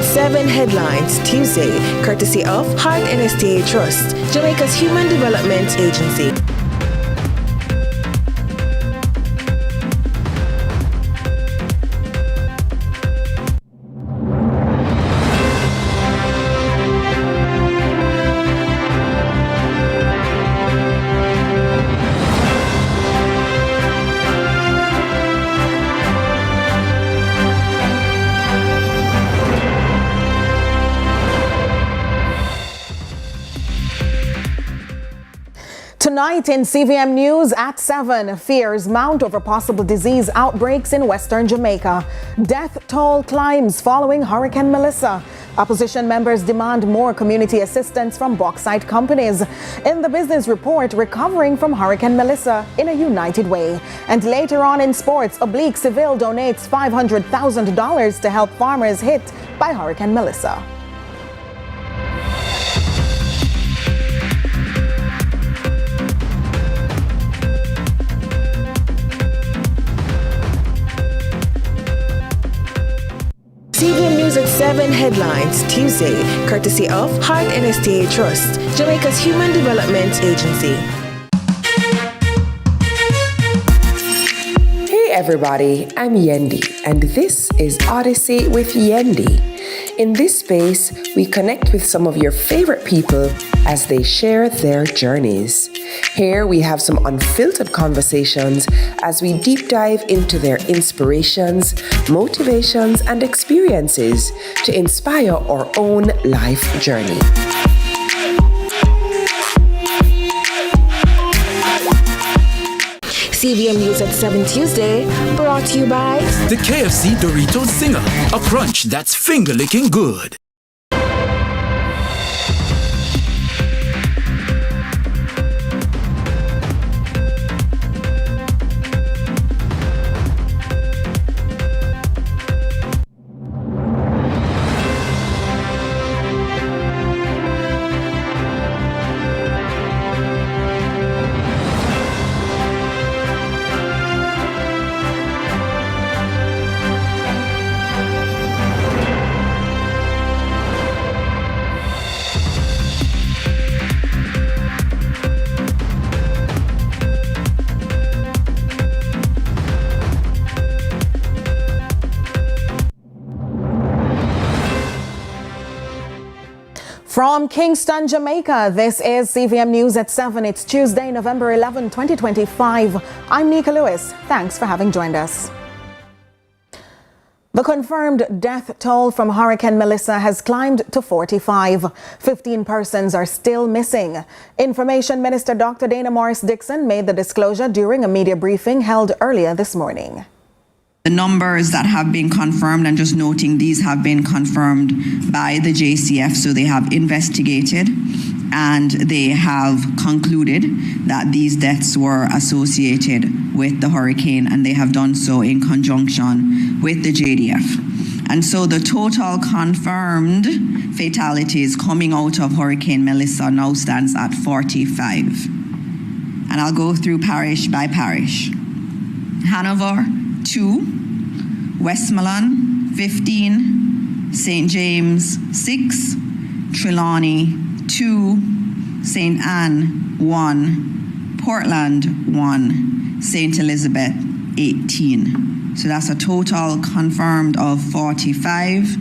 7 headlines Tuesday, courtesy of Heart NSTA Trust, Jamaica's Human Development Agency. Tonight in CVM News at 7, fears mount over possible disease outbreaks in western Jamaica. Death toll climbs following Hurricane Melissa. Opposition members demand more community assistance from bauxite companies. In the business report, recovering from Hurricane Melissa in a united way. And later on in sports, Oblique Seville donates $500,000 to help farmers hit by Hurricane Melissa. CVM News at 7 headlines Tuesday, courtesy of Heart NSTA Trust, Jamaica's Human Development Agency. Hey everybody, I'm Yendi, and this is Odyssey with Yendi. In this space, we connect with some of your favorite people as they share their journeys. Here we have some unfiltered conversations as we deep dive into their inspirations, motivations, and experiences to inspire our own life journey. CVM News at 7 Tuesday, brought to you by the KFC Doritos Zinger, a crunch that's finger-licking good. From Kingston, Jamaica, this is CVM News at 7. It's Tuesday, November 11, 2025. I'm Nika Lewis. Thanks for having joined us. The confirmed death toll from Hurricane Melissa has climbed to 45. 15 persons are still missing. Information Minister Dr. Morris Dixon made the disclosure during a media briefing held earlier this morning. The numbers that have been confirmed, and just noting these have been confirmed by the JCF, so they have investigated and they have concluded that these deaths were associated with the hurricane, and they have done so in conjunction with the JDF. And so the total confirmed fatalities coming out of Hurricane Melissa now stands at 45. And I'll go through parish by parish. Hanover, 2. Westmoreland, 15. St. James, 6. Trelawney, 2. St. Anne, 1. Portland, 1. St. Elizabeth, 18. So that's a total confirmed of 45.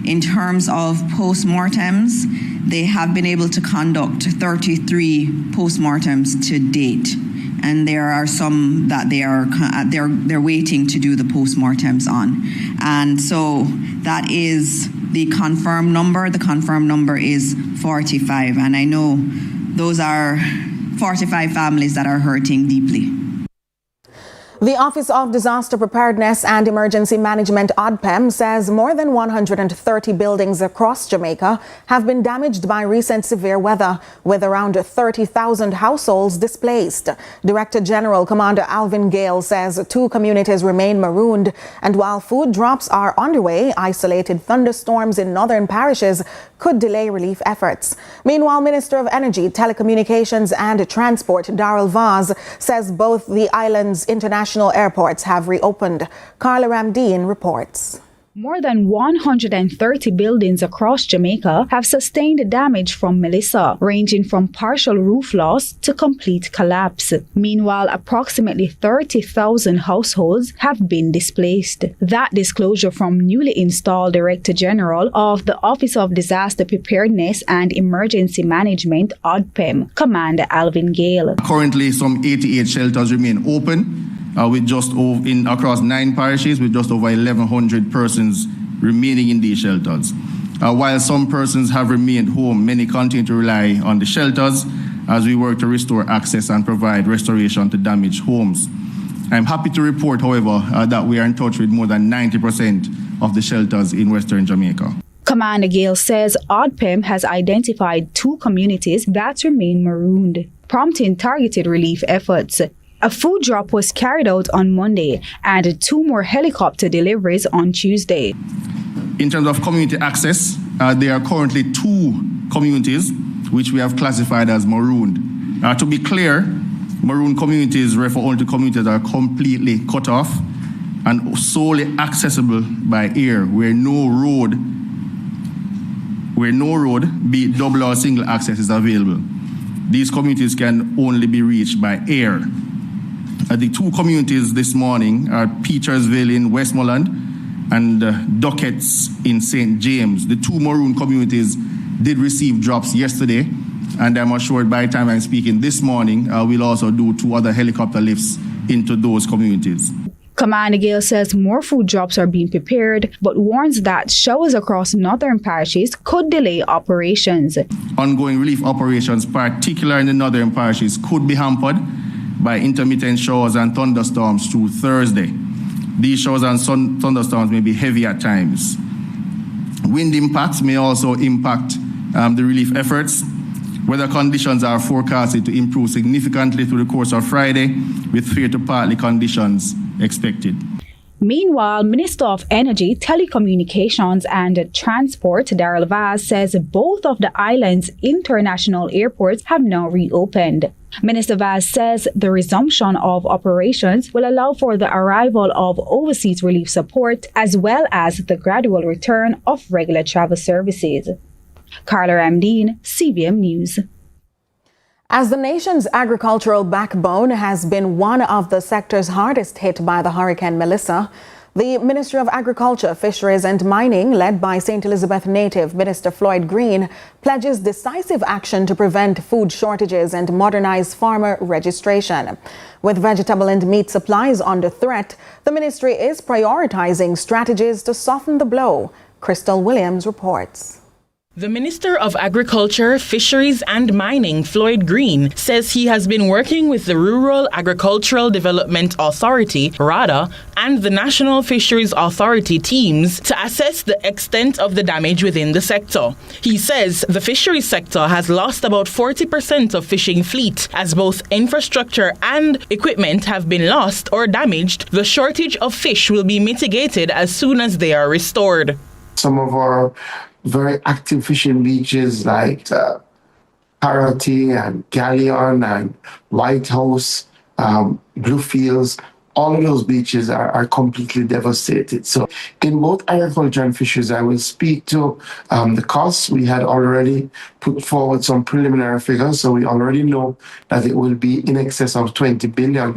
In terms of postmortems, they have been able to conduct 33 postmortems to date. And there are some that they're waiting to do the postmortems on. And so that is the confirmed number. The confirmed number is 45. And I know those are 45 families that are hurting deeply. The Office of Disaster Preparedness and Emergency Management, ODPEM, says more than 130 buildings across Jamaica have been damaged by recent severe weather, with around 30,000 households displaced. Director General Commander Alvin Gayle says 2 communities remain marooned, and while food drops are underway, isolated thunderstorms in northern parishes could delay relief efforts. Meanwhile, Minister of Energy, Telecommunications and Transport Daryl says both the island's international airports have reopened. Carla Ramdeen reports. More than 130 buildings across Jamaica have sustained damage from Melissa, ranging from partial roof loss to complete collapse. Meanwhile, approximately 30,000 households have been displaced. That disclosure from newly installed Director General of the Office of Disaster Preparedness and Emergency Management, ODPEM, Commander Alvin Gayle. Currently, some 88 shelters remain open. With just across 9 parishes, with just over 1,100 persons remaining in these shelters. While some persons have remained home, many continue to rely on the shelters as we work to restore access and provide restoration to damaged homes. I'm happy to report, however, that we are in touch with more than 90% of the shelters in Western Jamaica. Commander Gayle says ODPEM has identified 2 communities that remain marooned, prompting targeted relief efforts. A food drop was carried out on Monday and 2 more helicopter deliveries on Tuesday. In terms of community access, there are currently 2 communities which we have classified as marooned. To be clear, marooned communities refer only to communities that are completely cut off and solely accessible by air, where no road, be it double or single access, is available. These communities can only be reached by air. The 2 communities this morning are Petersville in Westmoreland and Ducketts in St. James. The 2 maroon communities did receive drops yesterday, and I'm assured by the time I'm speaking this morning, we'll also do 2 other helicopter lifts into those communities. Commander Gayle says more food drops are being prepared, but warns that showers across northern parishes could delay operations. Ongoing relief operations, particularly in the northern parishes, could be hampered by intermittent showers and thunderstorms through Thursday. These showers and thunderstorms may be heavy at times. Wind impacts may also impact the relief efforts. Weather conditions are forecasted to improve significantly through the course of Friday, with fair to partly conditions expected. Meanwhile, Minister of Energy, Telecommunications and Transport, Daryl, says both of the island's international airports have now reopened. Minister Vaz says the resumption of operations will allow for the arrival of overseas relief support as well as the gradual return of regular travel services. Carla Ramdeen, CVM News. As the nation's agricultural backbone has been one of the sectors hardest hit by the Hurricane Melissa, the Ministry of Agriculture, Fisheries and Mining, led by St. Elizabeth native Minister Floyd Green, pledges decisive action to prevent food shortages and modernize farmer registration. With vegetable and meat supplies under threat, the ministry is prioritizing strategies to soften the blow. Crystal Williams reports. The Minister of Agriculture, Fisheries and Mining, Floyd Green, says he has been working with the Rural Agricultural Development Authority, RADA, and the National Fisheries Authority teams to assess the extent of the damage within the sector. He says the fisheries sector has lost about 40% of fishing fleet, as both infrastructure and equipment have been lost or damaged. The shortage of fish will be mitigated as soon as they are restored. Some of our very active fishing beaches like Parity and Galleon and Lighthouse, Bluefields, all of those beaches are completely devastated. So in both agriculture and fisheries, I will speak to the costs. We had already put forward some preliminary figures, so we already know that it will be in excess of $20 billion.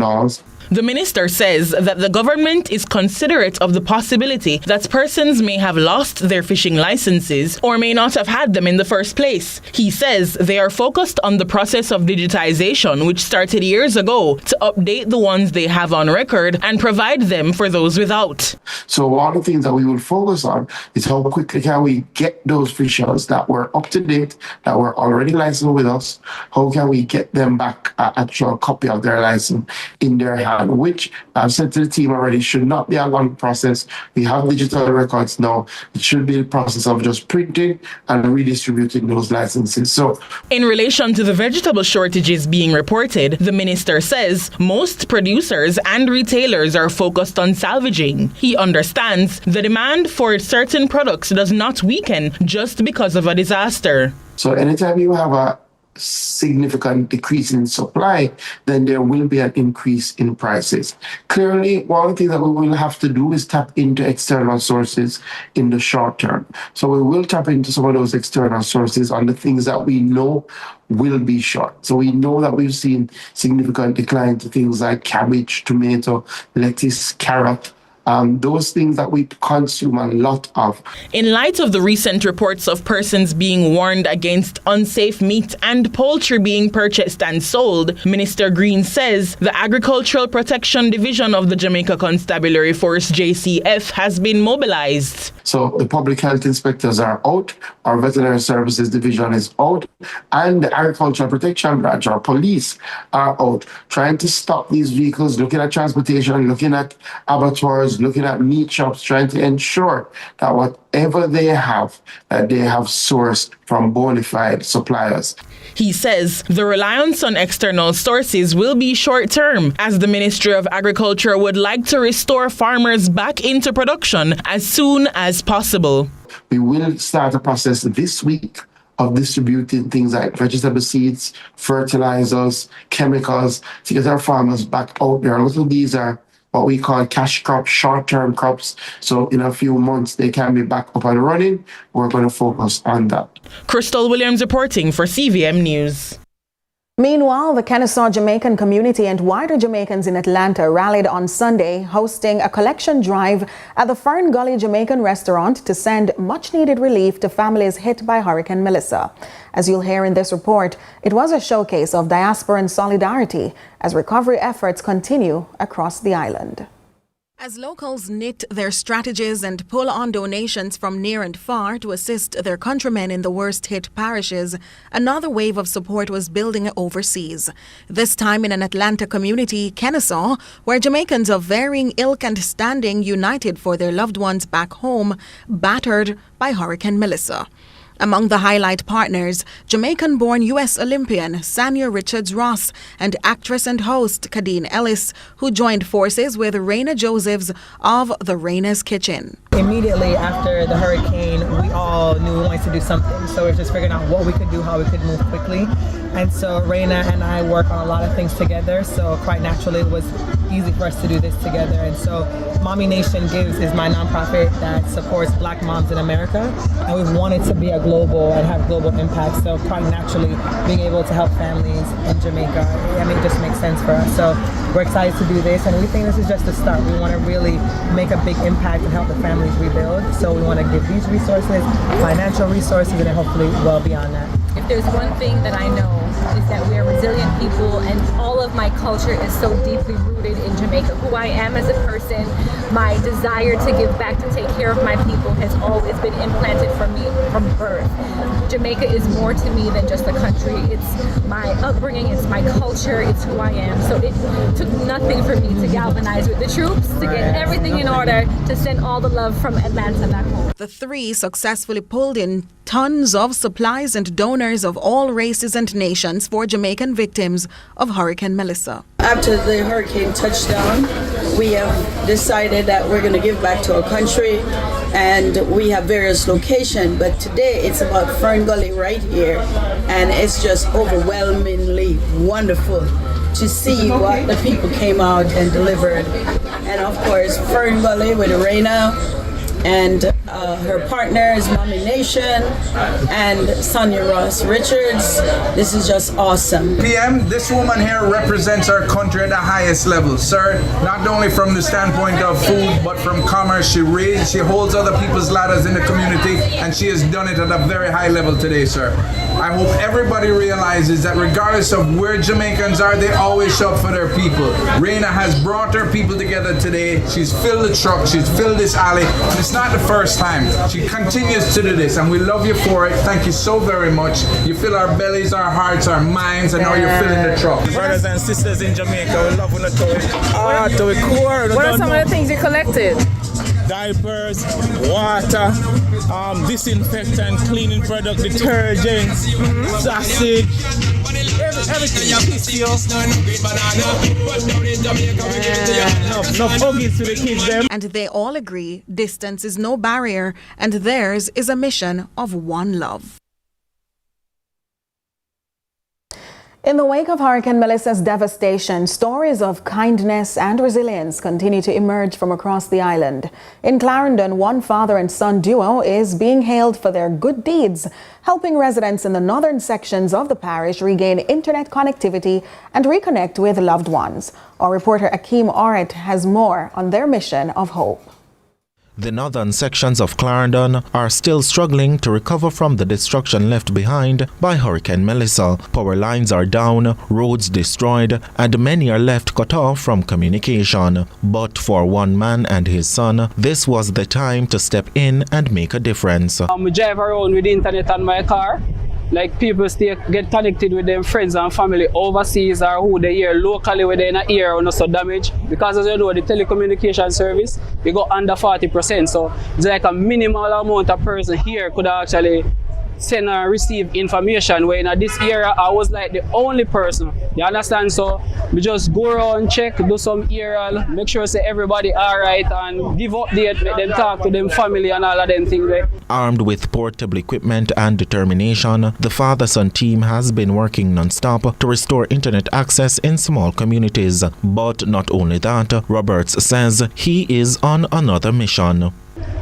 The minister says that the government is considerate of the possibility that persons may have lost their fishing licenses or may not have had them in the first place. He says they are focused on the process of digitization, which started years ago, to update the ones they have on record and provide them for those without. So one of the things that we will focus on is how quickly can we get those fishers that were up to date, that were already licensed with us, how can we get them back an actual copy of their license in their hand, which I've said to the team already should not be a long process. We have digital records now. It should be the process of just printing and redistributing those licenses. So, in relation to the vegetable shortages being reported, the minister says most producers and retailers are focused on salvaging. He understands the demand for certain products does not weaken just because of a disaster. So anytime you have a significant decrease in supply, then there will be an increase in prices. Clearly, one thing that we will have to do is tap into external sources in the short term. So we will tap into some of those external sources on the things that we know will be short. So we know that we've seen significant decline to things like cabbage, tomato, lettuce, carrot, those things that we consume a lot of. In light of the recent reports of persons being warned against unsafe meat and poultry being purchased and sold, Minister Green says the Agricultural Protection Division of the Jamaica Constabulary Force, JCF, has been mobilized. So the public health inspectors are out, our veterinary services division is out, and the agricultural protection branch, our police, are out, trying to stop these vehicles, looking at transportation, looking at abattoirs, looking at meat shops, trying to ensure that whatever they have sourced from bona fide suppliers. He says the reliance on external sources will be short-term, as the Ministry of Agriculture would like to restore farmers back into production as soon as possible. We will start a process this week of distributing things like vegetable seeds, fertilizers, chemicals to get our farmers back out there. A lot of these are what we call cash crops, short-term crops. So in a few months, they can be back up and running. We're going to focus on that. Crystal Williams reporting for CVM News. Meanwhile, the Kennesaw Jamaican community and wider Jamaicans in Atlanta rallied on Sunday, hosting a collection drive at the Fern Gully Jamaican restaurant to send much-needed relief to families hit by Hurricane Melissa. As you'll hear in this report, it was a showcase of diasporan solidarity as recovery efforts continue across the island. As locals knit their strategies and pull on donations from near and far to assist their countrymen in the worst-hit parishes, another wave of support was building overseas. This time in an Atlanta community, Kennesaw, where Jamaicans of varying ilk and standing united for their loved ones back home, battered by Hurricane Melissa. Among the highlight partners, Jamaican-born U.S. Olympian Sanya Richards-Ross and actress and host Kadeen Ellis, who joined forces with Raina Josephs of The Raina's Kitchen. Immediately after the hurricane, we all knew we wanted to do something. So we're just figuring out what we could do, how we could move quickly. And so Raina and I work on a lot of things together. So quite naturally, it was easy for us to do this together. And so Mommy Nation Gives is my nonprofit that supports Black moms in America. And we've wanted to be a global and have global impact. So quite naturally, being able to help families in Jamaica, it just makes sense for us. So we're excited to do this. And we think this is just the start. We want to really make a big impact and help the families rebuild. So we want to give these resources, financial resources, and then hopefully well beyond that. If there's one thing that I know is that we are resilient people, and all of my culture is so deeply rooted in Jamaica. Who I am as a person, my desire to give back, to take care of my people has always been implanted from me from birth. Jamaica is more to me than just a country. It's my upbringing, it's my culture, it's who I am. So it took nothing for me to galvanize with the troops, to get everything in order, to send all the love from Atlanta back home. The three successfully pulled in tons of supplies and donors of all races and nations for Jamaican victims of Hurricane Melissa. After the hurricane touched down, we have decided that we're going to give back to our country, and we have various locations, but today it's about Fern Gully right here, and it's just overwhelmingly wonderful to see what the people came out and delivered. And of course, Fern Gully with Raina and her partners, Mommy Nation and Sanya Ross Richards. This is just awesome. PM, this woman here represents our country at the highest level, sir. Not only from the standpoint of food, but from commerce. She holds other people's ladders in the community, and she has done it at a very high level today, sir. I hope everybody realizes that regardless of where Jamaicans are, they always show up for their people. Raina has brought her people together today. She's filled the truck, she's filled this alley, and it's not the first time. She continues to do this, and we love you for it. Thank you so very much. You fill our bellies, our hearts, our minds, and now you're filling the truck. Brothers and sisters in Jamaica, we love you to the core. What are some of the things you collected? Diapers, water, disinfectant, cleaning product, detergents, sausage, everything. No huggies to the kids them. And they all agree distance is no barrier, and theirs is a mission of one love. In the wake of Hurricane Melissa's devastation, stories of kindness and resilience continue to emerge from across the island. In Clarendon, one father and son duo is being hailed for their good deeds, helping residents in the northern sections of the parish regain internet connectivity and reconnect with loved ones. Our reporter Akeem Oret has more on their mission of hope. The northern sections of Clarendon are still struggling to recover from the destruction left behind by Hurricane Melissa. Power lines are down, roads destroyed, and many are left cut off from communication. But for one man and his son, this was the time to step in and make a difference. I drive around with the internet on my car. Like people still get connected with them friends and family overseas or who they hear locally where they're in a ear or not so damage. Because as you know, the telecommunication service, we go under 40%. So it's like a minimal amount of person here could actually send or receive information, where in this era I was like the only person. You understand? So we just go around, check, do some aerial, make sure say everybody alright and give update, make them talk to them family and all of them things. Armed with portable equipment and determination, the father-son team has been working non-stop to restore internet access in small communities. But not only that, Roberts says he is on another mission.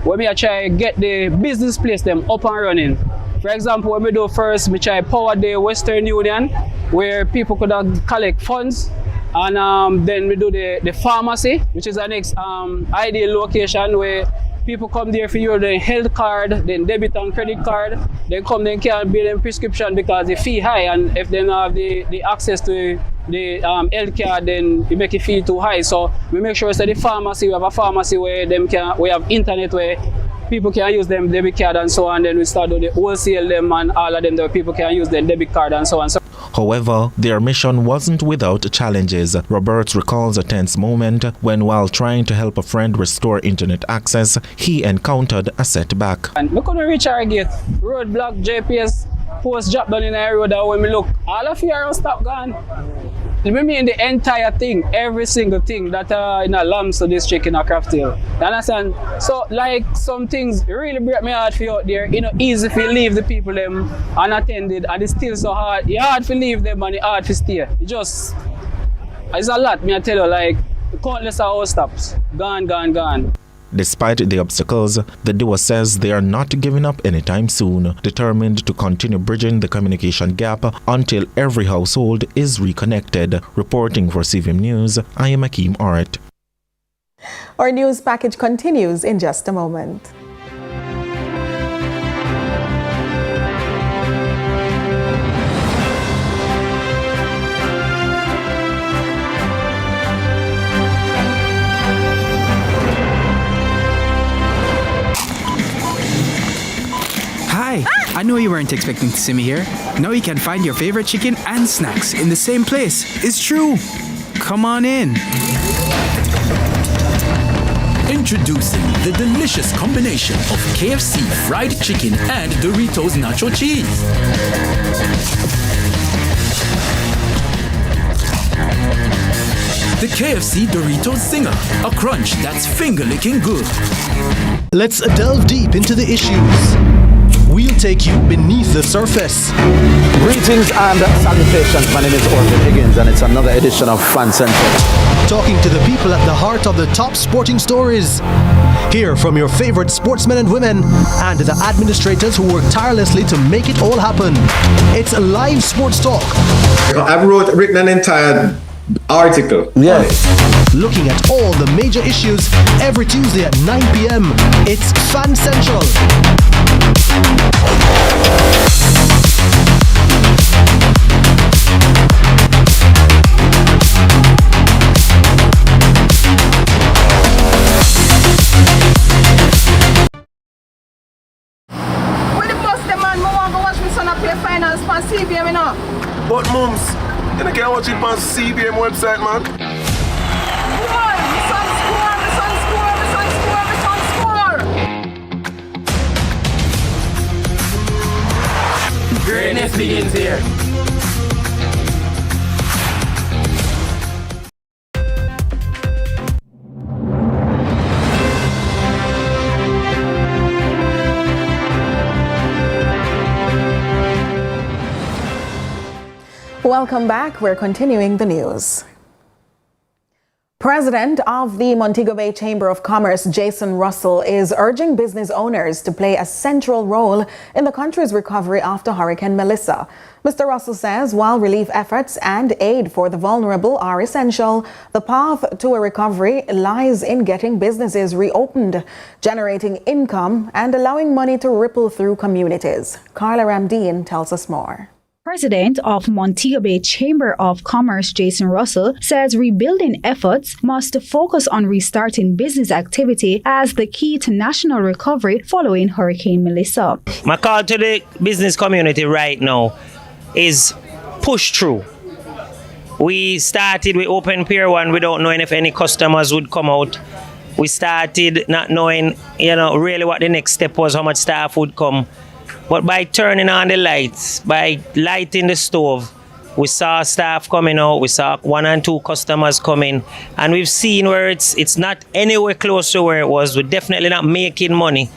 When we try get the business place them up and running. For example, when we do first, we try power the Western Union, where people could collect funds. And then we do the pharmacy, which is the next ideal location where people come there for your health card, then debit and credit card. They come, they can't buy them prescription because the fee high, and if they don't have the access to the health card, then it make it fee too high. So we make sure that the pharmacy, we have a pharmacy where we have internet where people can use them debit card and so on. Then we start doing the wholesale them and all of them that people can use their debit card and so on. However, their mission wasn't without challenges. Roberts recalls a tense moment when, while trying to help a friend restore internet access, he encountered a setback. And we couldn't reach our gate. Roadblock, GPS, post drop down in the road, and when we look, all of you are stop gone. I mean the entire thing, every single thing that in a Lamso district in a Craftail. You understand? So like some things really break my heart for you out there. You know, easy to leave the people them unattended, and it's still so hard. It's hard to leave them and it's hard to stay. It's a lot, me I tell you, like countless hours stops. Gone. Despite the obstacles, the duo says they are not giving up anytime soon, determined to continue bridging the communication gap until every household is reconnected. Reporting for CVM News, I am Akeem Oret. Our news package continues in just a moment. Hi, I know you weren't expecting to see me here. Now you can find your favorite chicken and snacks in the same place. It's true. Come on in. Introducing the delicious combination of KFC fried chicken and Doritos nacho cheese. The KFC Doritos Zinger, a crunch that's finger-licking good. Let's delve deep into the issues. We'll take you beneath the surface. Greetings and salutations. My name is Orville Higgins, and it's another edition of Fan Central. Talking to the people at the heart of the top sporting stories. Hear from your favorite sportsmen and women and the administrators who work tirelessly to make it all happen. It's live sports talk. I've written an entire article. Yeah. Looking at all the major issues every Tuesday at 9 p.m. It's Fan Central. When the bus the man, I want to watch my son play finals on CVM, you know. But mums, you can't watch it on CVM website, man. Greatness begins here. Welcome back. We're continuing the news. President of the Montego Bay Chamber of Commerce, Jason Russell, is urging business owners to play a central role in the country's recovery after Hurricane Melissa. Mr. Russell says while relief efforts and aid for the vulnerable are essential, the path to a recovery lies in getting businesses reopened, generating income, and allowing money to ripple through communities. Carla Ramdeen tells us more. President of Montego Bay Chamber of Commerce, Jason Russell, says rebuilding efforts must focus on restarting business activity as the key to national recovery following Hurricane Melissa. My call to the business community right now is push through. We opened Pier 1 without knowing if any customers would come out. We started not knowing, really what the next step was, how much staff would come. But by turning on the lights, by lighting the stove, we saw staff coming out, we saw 1 and 2 customers coming, and we've seen where it's not anywhere close to where it was. We're definitely not making money,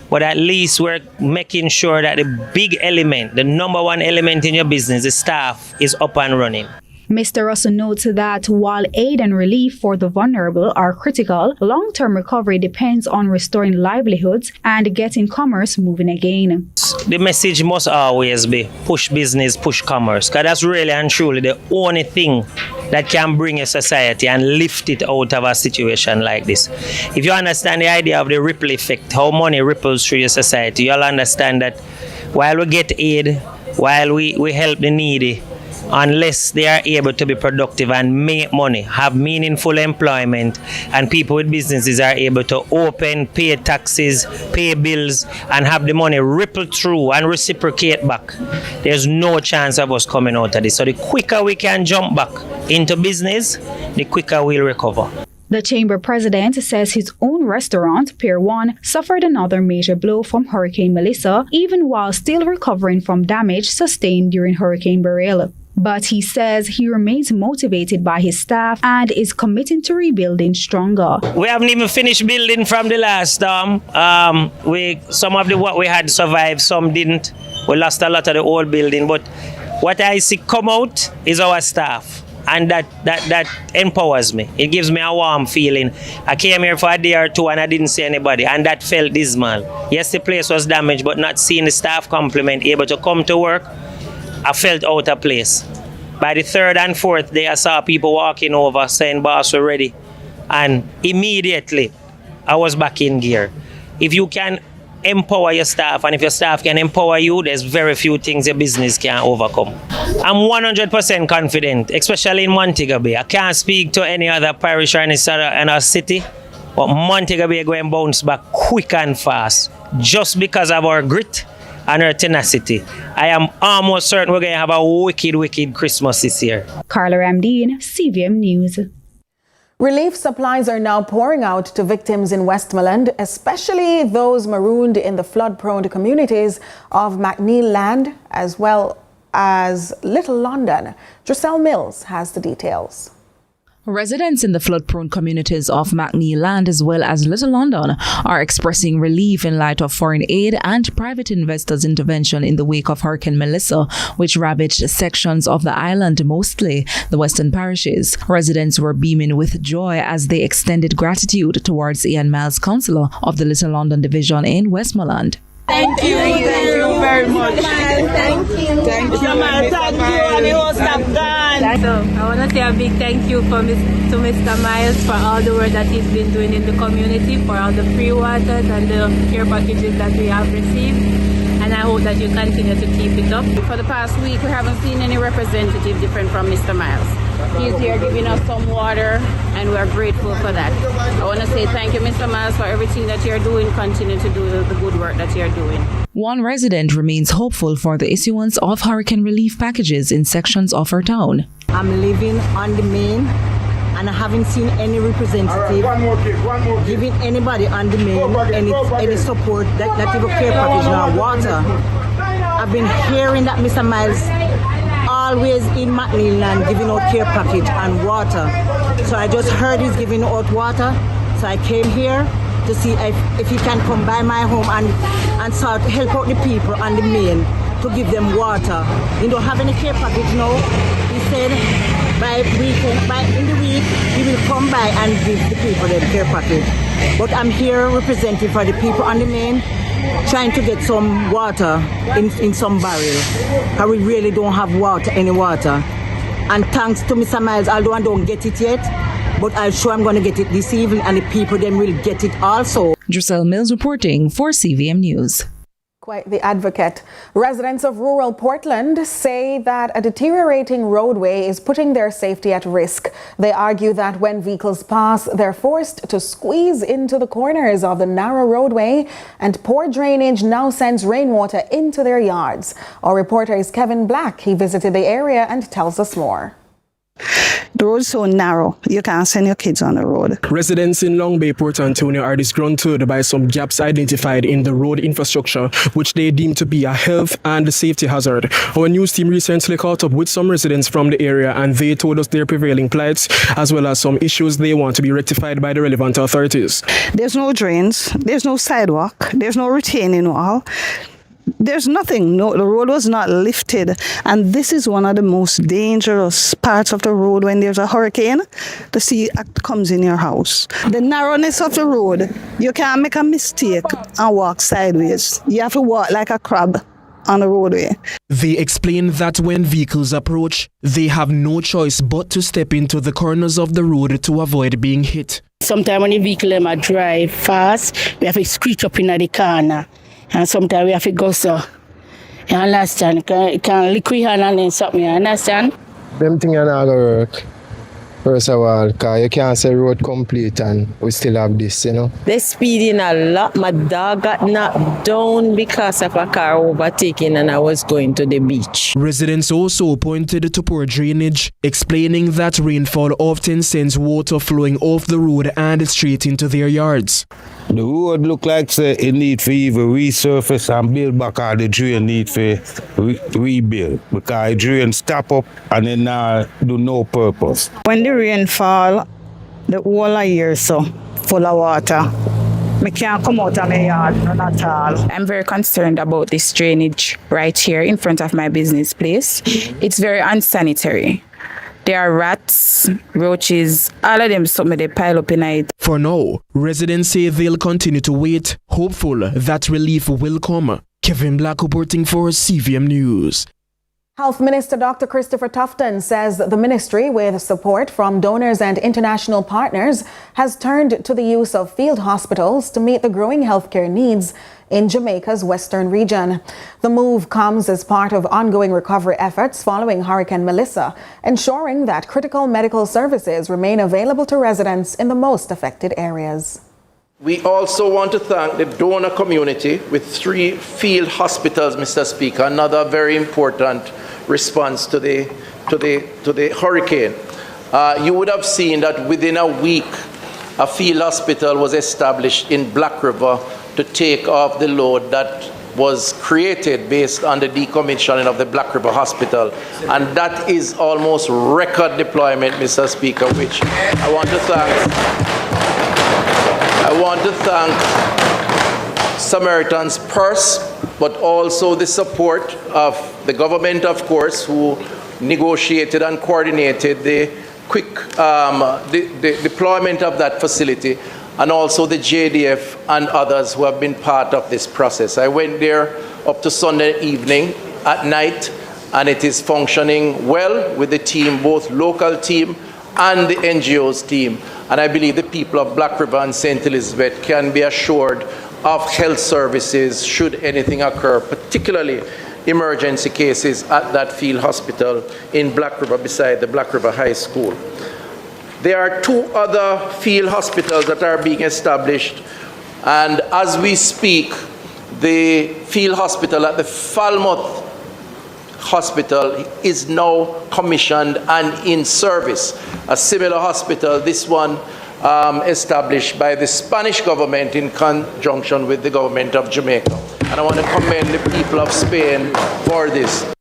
but at least we're making sure that the big element, the number one element in your business, the staff, is up and running. Mr. Russell notes that while aid and relief for the vulnerable are critical, long-term recovery depends on restoring livelihoods and getting commerce moving again. The message must always be push business, push commerce, because that's really and truly the only thing that can bring a society and lift it out of a situation like this. If you understand the idea of the ripple effect, how money ripples through your society, you'll understand that while we get aid, while we help the needy, unless they are able to be productive and make money, have meaningful employment, and people with businesses are able to open, pay taxes, pay bills, and have the money ripple through and reciprocate back, there's no chance of us coming out of this. So the quicker we can jump back into business, the quicker we'll recover. The chamber president says his own restaurant, Pier 1, suffered another major blow from Hurricane Melissa, even while still recovering from damage sustained during Hurricane Beryl. But he says he remains motivated by his staff and is committing to rebuilding stronger. We haven't even finished building from the last storm. Some of what we had survived, some didn't. We lost a lot of the old building, but what I see come out is our staff. And that empowers me. It gives me a warm feeling. I came here for a day or two and I didn't see anybody, and that felt dismal. Yes, the place was damaged, but not seeing the staff complement, able to come to work, I felt out of place. By the 3rd and 4th day, I saw people walking over saying, "Boss, we're ready." And immediately, I was back in gear. If you can empower your staff, and if your staff can empower you, there's very few things your business can overcome. I'm 100% confident, especially in Montego Bay. I can't speak to any other parish or in our city, but Montego Bay is going to bounce back quick and fast just because of our grit and our tenacity. I am almost certain we're going to have a wicked Christmas this year. Carla Ramdeen, CVM News. Relief supplies are now pouring out to victims in Westmoreland, especially those marooned in the flood-prone communities of McNeil Land as well as Little London. Giselle Mills has the details. Residents in the flood-prone communities of McNeil Land as well as Little London are expressing relief in light of foreign aid and private investors' intervention in the wake of Hurricane Melissa, which ravaged sections of the island, mostly the western parishes. Residents were beaming with joy as they extended gratitude towards Ian Miles, councillor of the Little London division in Westmoreland. Thank you very much. Thank you. Thank you. And it won't stop gone. So I want to say a big thank you to Mr. Miles for all the work that he's been doing in the community, for all the free waters and the care packages that we have received. And I hope that you continue to keep it up. For the past week, we haven't seen any representative different from Mr. Miles. He's here giving us some water, and we are grateful for that. I want to say thank you, Mr. Miles, for everything that you're doing. Continue to do the good work that you're doing. One resident remains hopeful for the issuance of hurricane relief packages in sections of her town. I'm living on the main, and I haven't seen any representative giving anybody on the main any support that give a care package now water. I've been hearing that Mr. Miles always in McNeil Land giving out care package and water. So I just heard he's giving out water. So I came here to see if he can come by my home and start help out the people on the main to give them water. He don't have any care package now. He said in the week, he will come by and give the people their care package. But I'm here representing for the people on the main, trying to get some water in some barrel. Because we really don't have any water. And thanks to Mr. Miles, although I don't get it yet, but I'm sure I'm going to get it this evening, and the people then will get it also. Giselle Mills reporting for CVM News. Quite the advocate. Residents of rural Portland say that a deteriorating roadway is putting their safety at risk. They argue that when vehicles pass, they're forced to squeeze into the corners of the narrow roadway, and poor drainage now sends rainwater into their yards. Our reporter is Kevin Black. He visited the area and tells us more. The road is so narrow, you can't send your kids on the road. Residents in Long Bay, Port Antonio are disgruntled by some gaps identified in the road infrastructure, which they deem to be a health and safety hazard. Our news team recently caught up with some residents from the area, and they told us their prevailing plights, as well as some issues they want to be rectified by the relevant authorities. There's no drains, there's no sidewalk, there's no retaining wall. There's nothing. No, the road was not lifted, and this is one of the most dangerous parts of the road when there's a hurricane. The sea comes in your house. The narrowness of the road, you can't make a mistake and walk sideways. You have to walk like a crab on the roadway. They explain that when vehicles approach, they have no choice but to step into the corners of the road to avoid being hit. Sometimes when the vehicle drive fast, we have to screech up in the corner. And sometimes we have to go so. You understand? You can't lick your hand and then something, you understand? Them things are not going to work. First of all, because you can't say road complete and we still have this, you know. They're speeding a lot. My dog got knocked down because of a car overtaking and I was going to the beach. Residents also pointed to poor drainage, explaining that rainfall often sends water flowing off the road and straight into their yards. The road look like it need for even resurface and build back, all the drain need for rebuild, because the drain stop up and then now do no purpose. When the rain fall, the whole year so full of water. I can't come out of my yard, none at all. I'm very concerned about this drainage right here in front of my business place. It's very unsanitary. There are rats, roaches, all of them, something they pile up in it. For now, residents say they'll continue to wait, hopeful that relief will come. Kevin Black reporting for CVM News. Health Minister Dr. Christopher Tufton says the ministry, with support from donors and international partners, has turned to the use of field hospitals to meet the growing healthcare needs in Jamaica's western region. The move comes as part of ongoing recovery efforts following Hurricane Melissa, ensuring that critical medical services remain available to residents in the most affected areas. We also want to thank the donor community with 3 field hospitals, Mr. Speaker, another very important response to the hurricane. You would have seen that within a week, a field hospital was established in Black River to take off the load that was created based on the decommissioning of the Black River Hospital. And that is almost record deployment, Mr. Speaker, which I want to thank Samaritan's Purse, but also the support of the government, of course, who negotiated and coordinated the quick the deployment of that facility, and also the JDF and others who have been part of this process. I went there up to Sunday evening at night, and it is functioning well with the team, both local team and the NGO's team. And I believe the people of Black River and St. Elizabeth can be assured of health services should anything occur, particularly emergency cases at that field hospital in Black River beside the Black River High School. There are 2 other field hospitals that are being established, and as we speak, the field hospital at the Falmouth Hospital is now commissioned and in service. A similar hospital, this one established by the Spanish government in conjunction with the government of Jamaica. And I want to commend the people of Spain for this.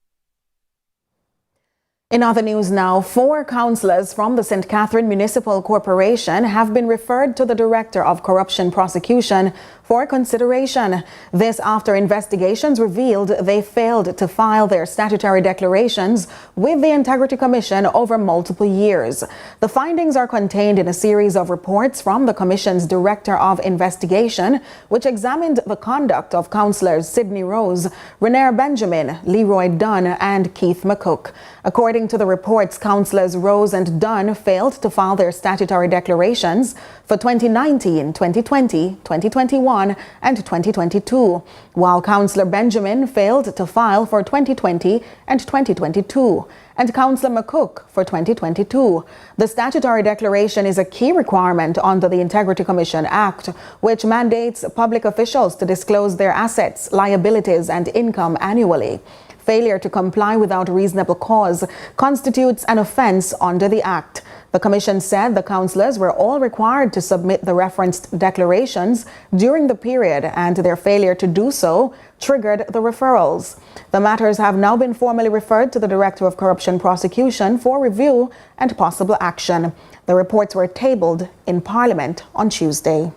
In other news now, 4 councillors from the St. Catherine Municipal Corporation have been referred to the Director of Corruption Prosecution for consideration. This after investigations revealed they failed to file their statutory declarations with the Integrity Commission over multiple years. The findings are contained in a series of reports from the Commission's Director of Investigation, which examined the conduct of Councillors Sidney Rose, Renair Benjamin, Leroy Dunn, and Keith McCook. According to the reports, Councillors Rose and Dunn failed to file their statutory declarations for 2019, 2020, 2021, and 2022, while Councillor Benjamin failed to file for 2020 and 2022, and Councillor McCook for 2022. The statutory declaration is a key requirement under the Integrity Commission Act, which mandates public officials to disclose their assets, liabilities, and income annually. Failure to comply without reasonable cause constitutes an offence under the Act. The Commission said the councillors were all required to submit the referenced declarations during the period, and their failure to do so triggered the referrals. The matters have now been formally referred to the Director of Corruption Prosecution for review and possible action. The reports were tabled in Parliament on Tuesday.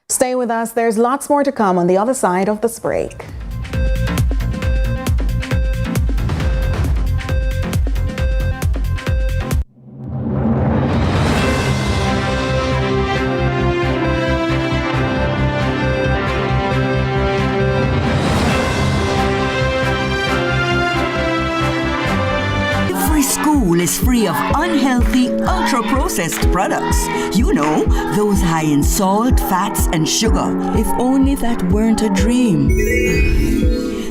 Stay with us. There's lots more to come on the other side of this break. School is free of unhealthy, ultra-processed products. You know, those high in salt, fats, and sugar. If only that weren't a dream.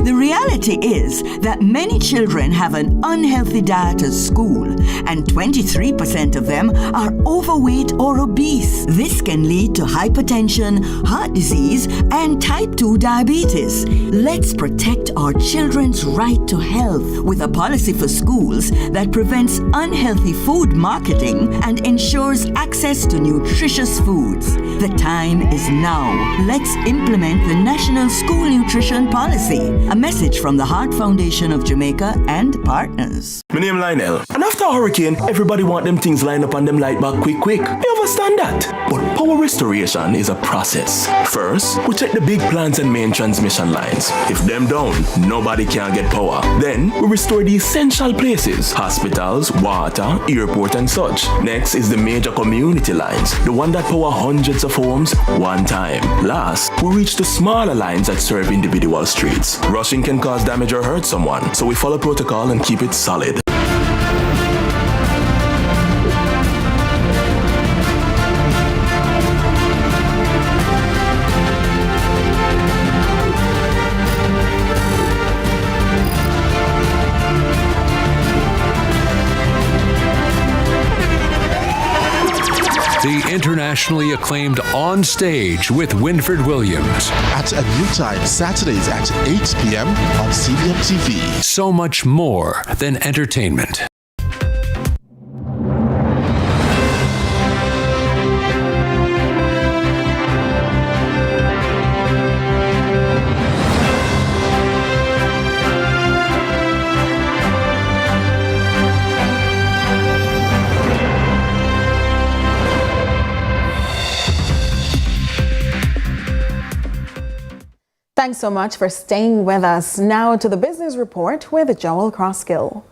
The reality is that many children have an unhealthy diet at school, and 23% of them are overweight or obese. This can lead to hypertension, heart disease, and type 2 diabetes. Let's protect our children's right to health with a policy for schools that prevents unhealthy food marketing and ensures access to nutritious foods. The time is now. Let's implement the National School Nutrition Policy. A message from the Heart Foundation of Jamaica and partners. My name Lionel. And after a hurricane, everybody want them things lined up and them light back quick. I understand that. But power restoration is a process. First, we check the big plants and main transmission lines. If them down, nobody can get power. Then, we restore the essential places. Hospitals, water, airport and such. Next is the major community lines. The one that power hundreds of homes one time. Last, we reach the smaller lines that serve individual streets. Rushing can cause damage or hurt someone, so we follow protocol and keep it solid. The internationally acclaimed On Stage with Winfred Williams. At a new time, Saturdays at 8 p.m. on CVM TV. So much more than entertainment. Thanks so much for staying with us. Now to the business report with Joel Crosskill.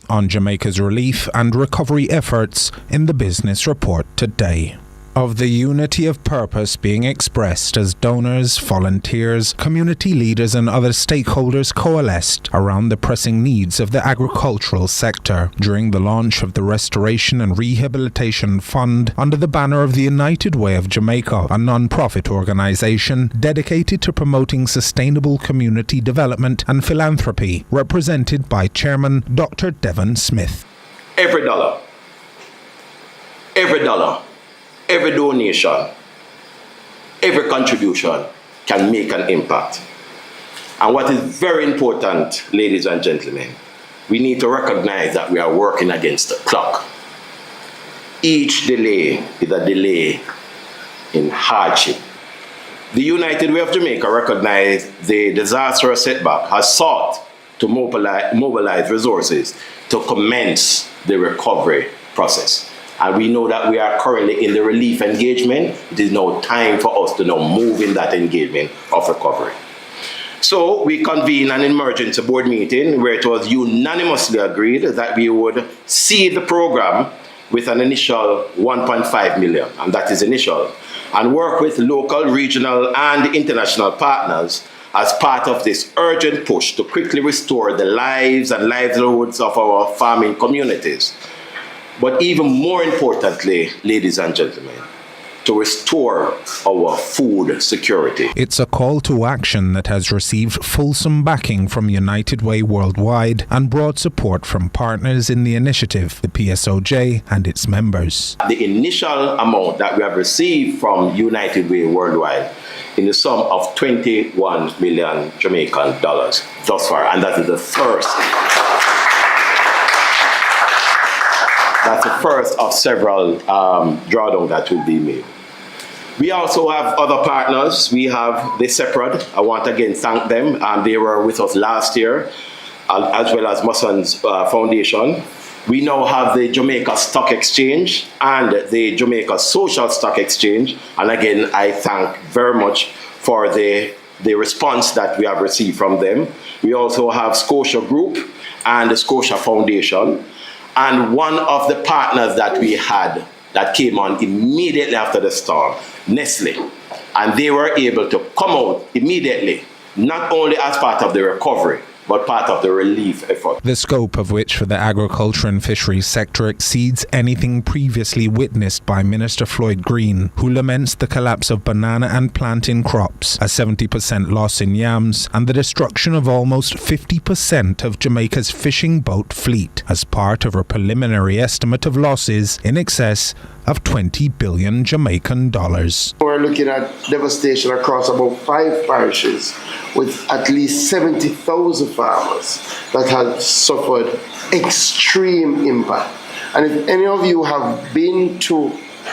On Jamaica's relief and recovery efforts in the business report today. Of the unity of purpose being expressed as donors, volunteers, community leaders and other stakeholders coalesced around the pressing needs of the agricultural sector during the launch of the Restoration and Rehabilitation Fund under the banner of the United Way of Jamaica, a non-profit organization dedicated to promoting sustainable community development and philanthropy, represented by Chairman Dr. Devon Smith. Every dollar, every donation, every contribution can make an impact. And what is very important, ladies and gentlemen, we need to recognize that we are working against the clock. Each delay is a delay in hardship. The United Way of Jamaica recognized the disastrous setback, has sought to mobilize resources to commence the recovery process. And we know that we are currently in the relief engagement. It is now time for us to now move in that engagement of recovery. So we convened an emergency board meeting where it was unanimously agreed that we would seed the program with an initial 1.5 million, and that is initial, and work with local, regional, and international partners as part of this urgent push to quickly restore the lives and livelihoods of our farming communities. But even more importantly, ladies and gentlemen, to restore our food security. It's a call to action that has received fulsome backing from United Way Worldwide and broad support from partners in the initiative, the PSOJ and its members. The initial amount that we have received from United Way Worldwide in the sum of 21 million Jamaican dollars thus far, and that is the first. That's the first of several drawdowns that will be made. We also have other partners. We have the Separate. I want to again thank them. They were with us last year, as well as Muson's Foundation. We now have the Jamaica Stock Exchange and the Jamaica Social Stock Exchange. And again, I thank very much for the response that we have received from them. We also have Scotia Group and the Scotia Foundation. And one of the partners that we had that came on immediately after the storm, Nestle. And they were able to come out immediately, not only as part of the recovery, but part of the relief effort. The scope of which for the agriculture and fisheries sector exceeds anything previously witnessed by Minister Floyd Green, who laments the collapse of banana and plantain crops, a 70% loss in yams, and the destruction of almost 50% of Jamaica's fishing boat fleet as part of a preliminary estimate of losses in excess of 20 billion Jamaican dollars. We're looking at devastation across about 5 parishes with at least 70,000 farmers that have suffered extreme impact. And if any of you have been to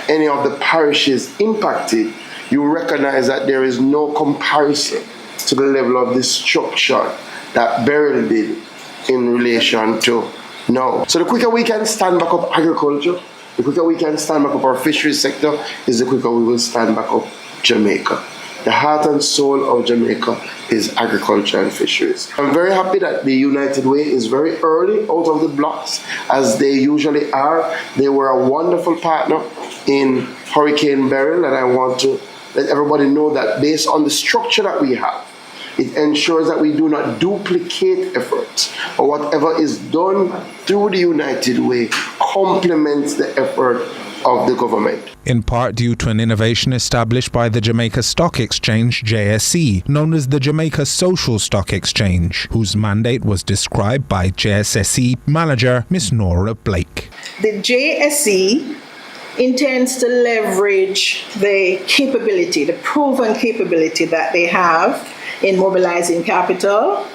any of the parishes impacted, you recognize that there is no comparison to the level of destruction that Daryl did in relation to now. So the quicker we can stand back up agriculture, the quicker we can stand back up our fisheries sector, is the quicker we will stand back up Jamaica. The heart and soul of Jamaica is agriculture and fisheries. I'm very happy that the United Way is very early out of the blocks, as they usually are. They were a wonderful partner in Hurricane Beryl, and I want to let everybody know that based on the structure that we have, it ensures that we do not duplicate efforts, or whatever is done through the United Way complements the effort of the government. In part due to an innovation established by the Jamaica Stock Exchange, JSE, known as the Jamaica Social Stock Exchange, whose mandate was described by JSSE manager Miss Nora Blake. The JSE intends to leverage the capability, the proven capability that they have in mobilizing capital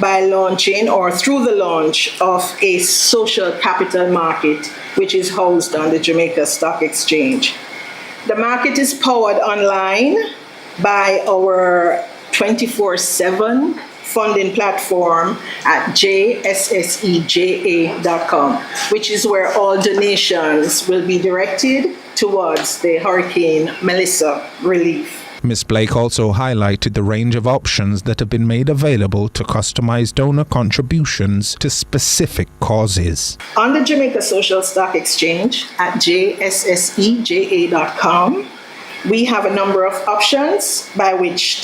by launching or through the launch of a social capital market, which is housed on the Jamaica Stock Exchange. The market is powered online by our 24/7 funding platform at jsseja.com, which is where all donations will be directed towards the Hurricane Melissa relief. Ms. Blake also highlighted the range of options that have been made available to customize donor contributions to specific causes. On the Jamaica Social Stock Exchange at jsseja.com, we have a number of options by which